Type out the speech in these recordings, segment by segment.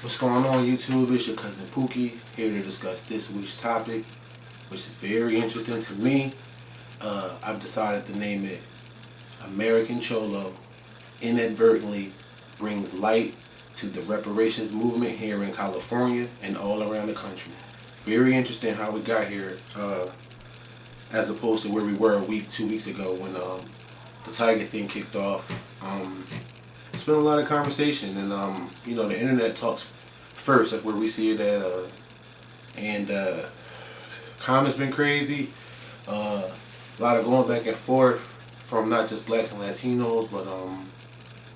What's going on, YouTube? It's your cousin Pookie here to discuss this week's topic, which is very interesting to me. I've decided to name it American Cholo inadvertently brings light to the reparations movement here in California and all around the country. Very interesting how we got here, as opposed to where we were 2 weeks ago when the Tiger thing kicked off. It's been a lot of conversation, and the internet talks first. That's where we see it at, and comments been crazy. A lot of going back and forth from not just blacks and Latinos, but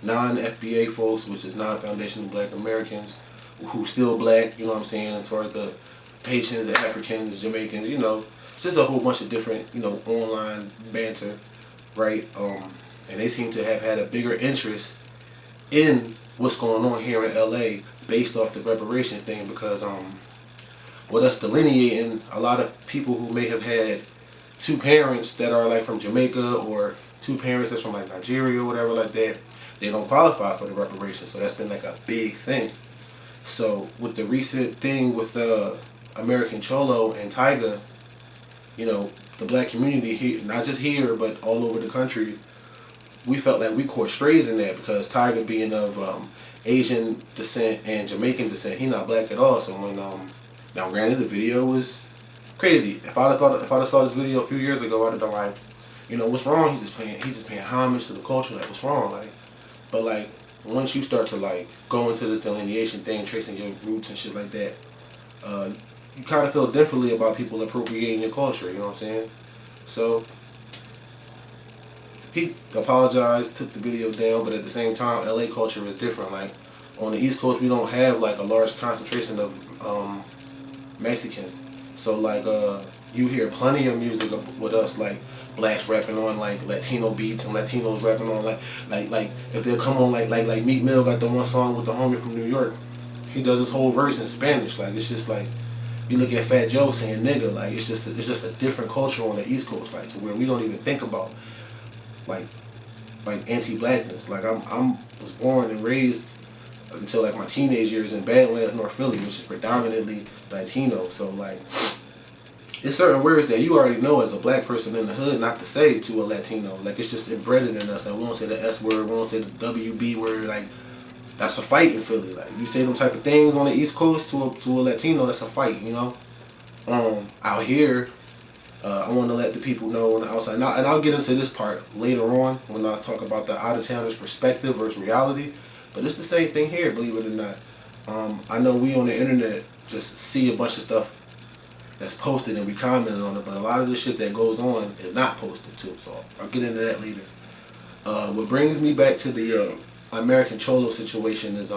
non-FBA folks, which is non-foundational Black Americans, who still black. You know what I'm saying? As far as the Haitians, Africans, Jamaicans, it's just a whole bunch of different, online banter, right? And they seem to have had a bigger interest in what's going on here in LA based off the reparations thing, because with us delineating, a lot of people who may have had two parents that are like from Jamaica or two parents that's from like Nigeria or whatever like that, they don't qualify for the reparations. So that's been like a big thing. So with the recent thing with American Cholo and Tiger, the black community here, not just here but all over the country, we felt like we caught strays in that, because Tiger being of Asian descent and Jamaican descent, he not black at all. So when now granted the video was crazy. If I'd have saw this video a few years ago, I'd have been like, what's wrong? He's just paying homage to the culture. Like, what's wrong? Like, but like once you start to like go into this delineation thing, tracing your roots and shit like that, you kind of feel differently about people appropriating your culture. You know what I'm saying? So he apologized, took the video down, but at the same time, LA culture is different. Like, on the East Coast, we don't have like a large concentration of Mexicans. So like, you hear plenty of music with us, like blacks rapping on like Latino beats and Latinos rapping on like if they'll come on like Meek Mill got the one song with the homie from New York. He does his whole verse in Spanish. Like, it's just like, you look at Fat Joe saying nigga. Like, it's just a different culture on the East Coast, like, to where we don't even think about like anti-blackness. Like, I'm was born and raised until like my teenage years in Badlands, North Philly, which is predominantly Latino. So like, it's certain words that you already know as a black person in the hood not to say to a Latino. Like, it's just embedded in us. Like, we don't say the S word, we don't say the WB word. Like, that's a fight in Philly. Like, you say them type of things on the East Coast to a Latino, that's a fight. Out here, I want to let the people know on the outside, now, and I'll get into this part later on when I talk about the out-of-towners' perspective versus reality, but it's the same thing here, believe it or not. I know we on the internet just see a bunch of stuff that's posted and we comment on it, but a lot of the shit that goes on is not posted too, so I'll get into that later. What brings me back to the American Cholo situation is,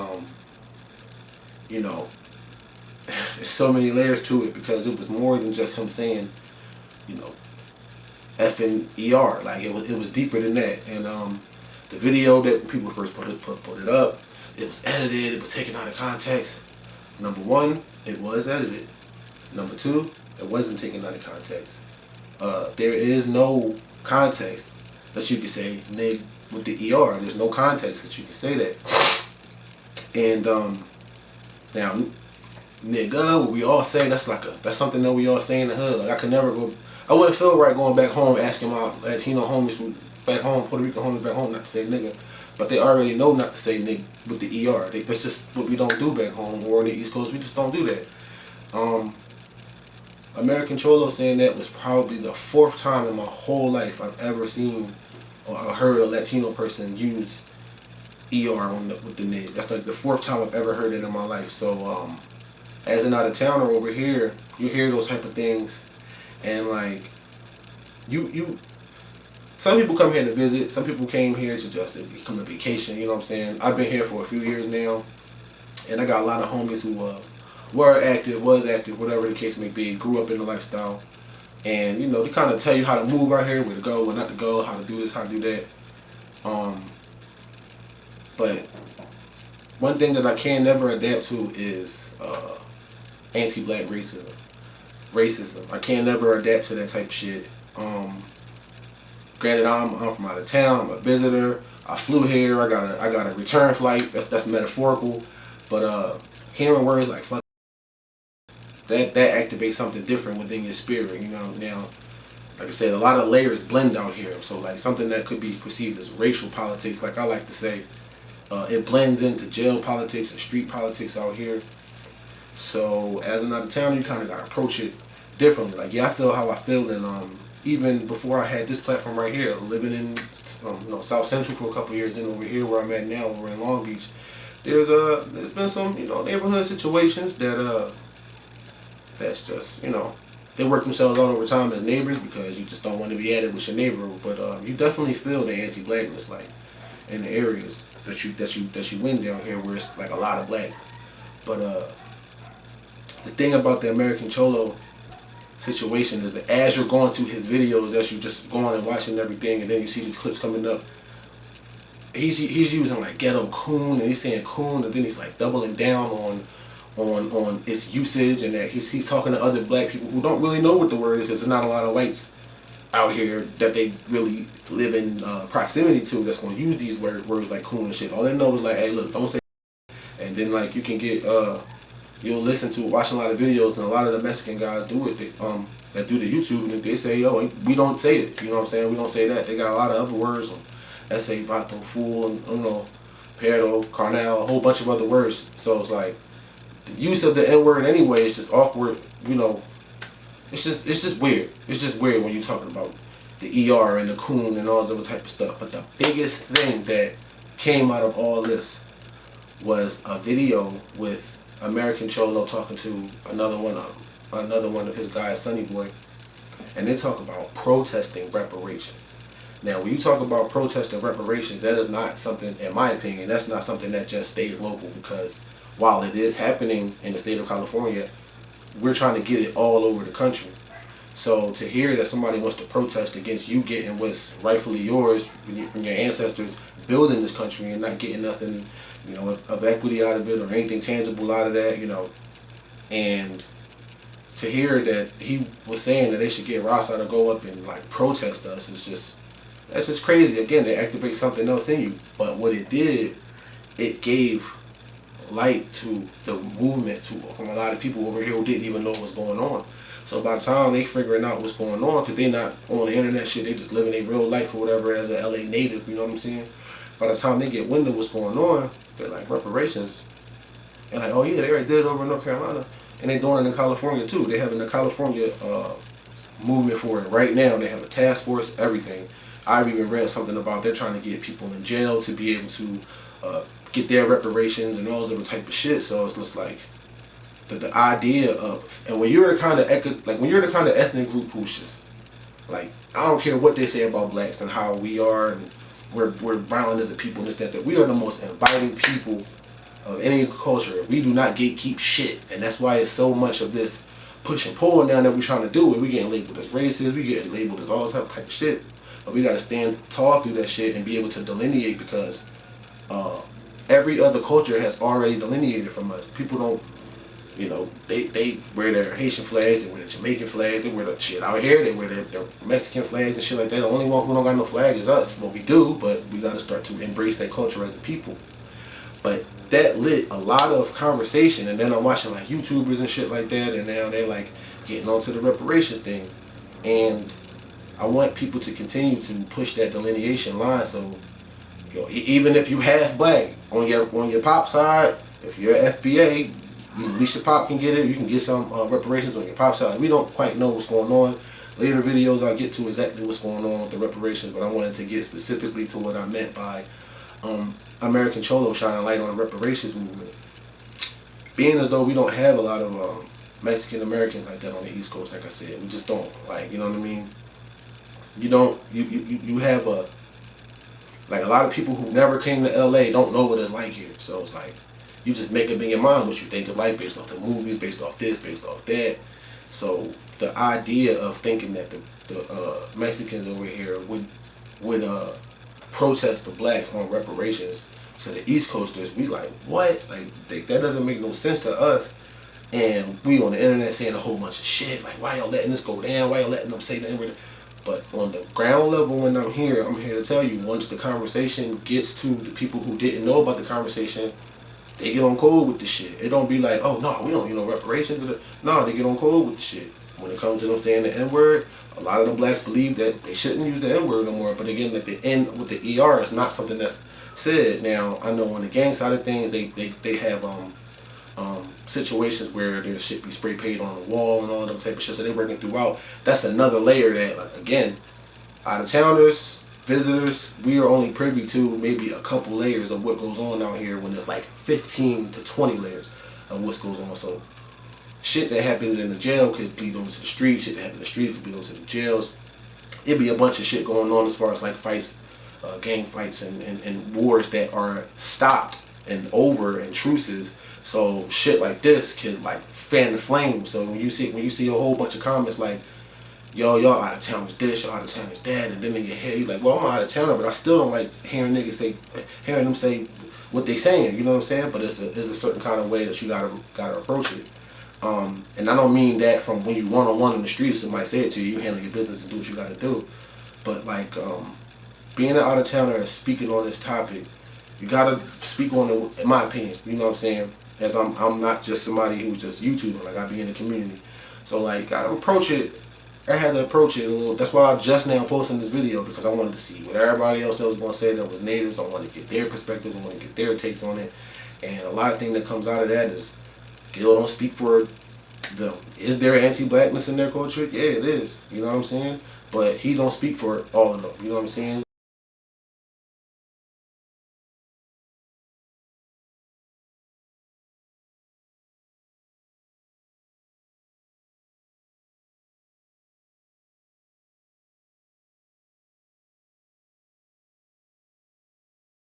there's so many layers to it, because it was more than just him saying, effing ER. Like, it was deeper than that. And the video that people first put it up, it was edited, it was taken out of context. Number one, it was edited. Number two, it wasn't taken out of context. There is no context that you can say nig with the ER. There's no context that you can say that. And now, nigga, what we all say, that's something that we all say in the hood. Like, I wouldn't feel right going back home asking my Latino homies from back home, Puerto Rican homies back home, not to say nigga. But they already know not to say nigga with the ER. That's just what we don't do back home, or on the East Coast, we just don't do that. American Cholo saying that was probably the fourth time in my whole life I've ever seen or heard a Latino person use ER with the nig. That's like the fourth time I've ever heard it in my life. So as an out-of-towner over here, you hear those type of things, and like, some people come here to visit, some people came here to just come to vacation, you know what I'm saying? I've been here for a few years now, and I got a lot of homies who was active, whatever the case may be, grew up in the lifestyle, and they kind of tell you how to move out here, where to go, where not to go, how to do this, how to do that. But one thing that I can never adapt to is anti-black racism. I can never adapt to that type of shit. Granted, I'm from out of town. I'm a visitor. I flew here. I got a return flight. That's metaphorical, but hearing words like fuck, that activates something different within your spirit. You know, now, like I said, a lot of layers blend out here. So like something that could be perceived as racial politics, like I like to say, it blends into jail politics and street politics out here. So as an out of towner, you kind of got to approach it differently. Like, yeah, I feel how I feel, and even before I had this platform right here, living in South Central for a couple years, and over here where I'm at now, we're in Long Beach. There's been some neighborhood situations that that's just they work themselves out over time as neighbors because you just don't want to be at it with your neighbor. But you definitely feel the anti-blackness like in the areas that you win down here where it's like a lot of black. But the thing about the American Cholo situation is that as you're going through his videos, as you just going and watching everything, and then you see these clips coming up, he's using like ghetto coon, and he's saying coon, and then he's like doubling down on its usage, and that he's talking to other black people who don't really know what the word is because there's not a lot of whites out here that they really live in proximity to that's going to use these words like coon and shit. All they know is like, hey, look, don't say. And then like you can get you'll listen to watching a lot of videos, and a lot of the Mexican guys do it. That do the YouTube, and they say, yo, we don't say it. You know what I'm saying? We don't say that. They got a lot of other words, ese, vato, fool, and perro, carnal, a whole bunch of other words. So it's like the use of the N word anyway is just awkward. It's just weird. It's just weird when you're talking about the ER and the coon and all this other type of stuff. But the biggest thing that came out of all this was a video with American Cholo talking to another one of his guys, Sonny Boy, and they talk about protesting reparations. Now, when you talk about protesting reparations, that is not something, in my opinion, that's not something that just stays local, because while it is happening in the state of California, we're trying to get it all over the country. So to hear that somebody wants to protest against you getting what's rightfully yours from your ancestors building this country and not getting nothing of equity out of it or anything tangible out of that, and to hear that he was saying that they should get Rasa to go up and like protest us, that's just crazy. Again, it activates something else in you. But what it did, it gave light to the movement from a lot of people over here who didn't even know what was going on. So by the time they figuring out what's going on, because they're not on the internet shit, they just living their real life or whatever as a LA native, you know what I'm saying? By the time they get wind of what's going on, they're like, reparations. And like, oh yeah, they already did it over in North Carolina. And they're doing it in California too. They're having a California movement for it right now. They have a task force, everything. I've even read something about they're trying to get people in jail to be able to get their reparations and all this other type of shit. So it's just like the idea of, and when you're the kind of ethnic group who's just like, I don't care what they say about blacks and how we are and we're violent as a people and this, that we are the most inviting people of any culture. We do not gatekeep shit, and that's why it's so much of this push and pull now that we're trying to do it. We getting labeled as racist, we getting labeled as all type of shit, but we got to stand tall through that shit and be able to delineate, because every other culture has already delineated from us. People don't, they wear their Haitian flags, they wear their Jamaican flags, they wear the shit out here, they wear their Mexican flags and shit like that. The only one who don't got no flag is us. Well, we do, but we got to start to embrace that culture as a people. But that lit a lot of conversation, and then I'm watching like YouTubers and shit like that, and now they're like getting onto the reparations thing. And I want people to continue to push that delineation line. So, even if you half black on your pop side, if you're FBA, at least your pop can get it. You can get some reparations on your pop side. We don't quite know what's going on. Later videos I'll get to exactly what's going on with the reparations, but I wanted to get specifically to what I meant by American Cholo shining light on the reparations movement. Being as though we don't have a lot of Mexican Americans like that on the East Coast, like I said, we just don't. Like, you know what I mean? You have a lot of people who never came to LA don't know what it's like here. So it's like, you just make up in your mind what you think it's like based off the movies, based off this, based off that. So the idea of thinking that the Mexicans over here would protest the blacks on reparations to the East Coasters, we like, what? Like, that doesn't make no sense to us. And we on the internet saying a whole bunch of shit, like, why y'all letting this go down? Why y'all letting them say the N-word? But on the ground level, when I'm here to tell you, once the conversation gets to the people who didn't know about the conversation, they get on code with the shit. It don't be like, oh no, we don't, reparations. No, they get on code with the shit. When it comes to them saying the N-word, a lot of the blacks believe that they shouldn't use the N-word no more. But again, like the N with the ER is not something that's said. Now, I know on the gang side of things, they have situations where there shit be spray painted on the wall and all that type of shit. So they're working throughout. That's another layer that, like, again, out of towners, visitors, we are only privy to maybe a couple layers of what goes on out here when there's like 15 to 20 layers of what goes on. So shit that happens in the jail could bleed over to the street. Shit that happens in the streets could bleed over to the jails. It'd be a bunch of shit going on as far as like fights, gang fights and wars that are stopped and over and truces. So shit like this could like fan the flame. So when you see a whole bunch of comments like, yo, y'all out of town is this, y'all out of town is that, and then in your head you're like, well, I'm out of towner, but I still don't like hearing them say what they saying. You know what I'm saying? But it's a certain kind of way that you gotta approach it. And I don't mean that from when you one-on-one in the streets, somebody say it to you, you handle your business and do what you gotta do. But like being an out of towner and speaking on this topic, you gotta speak on it, in my opinion. You know what I'm saying? As I'm not just somebody who's just YouTubing. Like I be in the community, so like gotta approach it. I had to approach it a little. That's why I just now posting this video, because I wanted to see what everybody else that was going to say that was natives. I wanted to get their perspectives. I wanted to get their takes on it. And a lot of things that comes out of that is Gil don't speak for them. Is there anti-blackness in their culture? Yeah, it is. You know what I'm saying? But he don't speak for all of them. You know what I'm saying?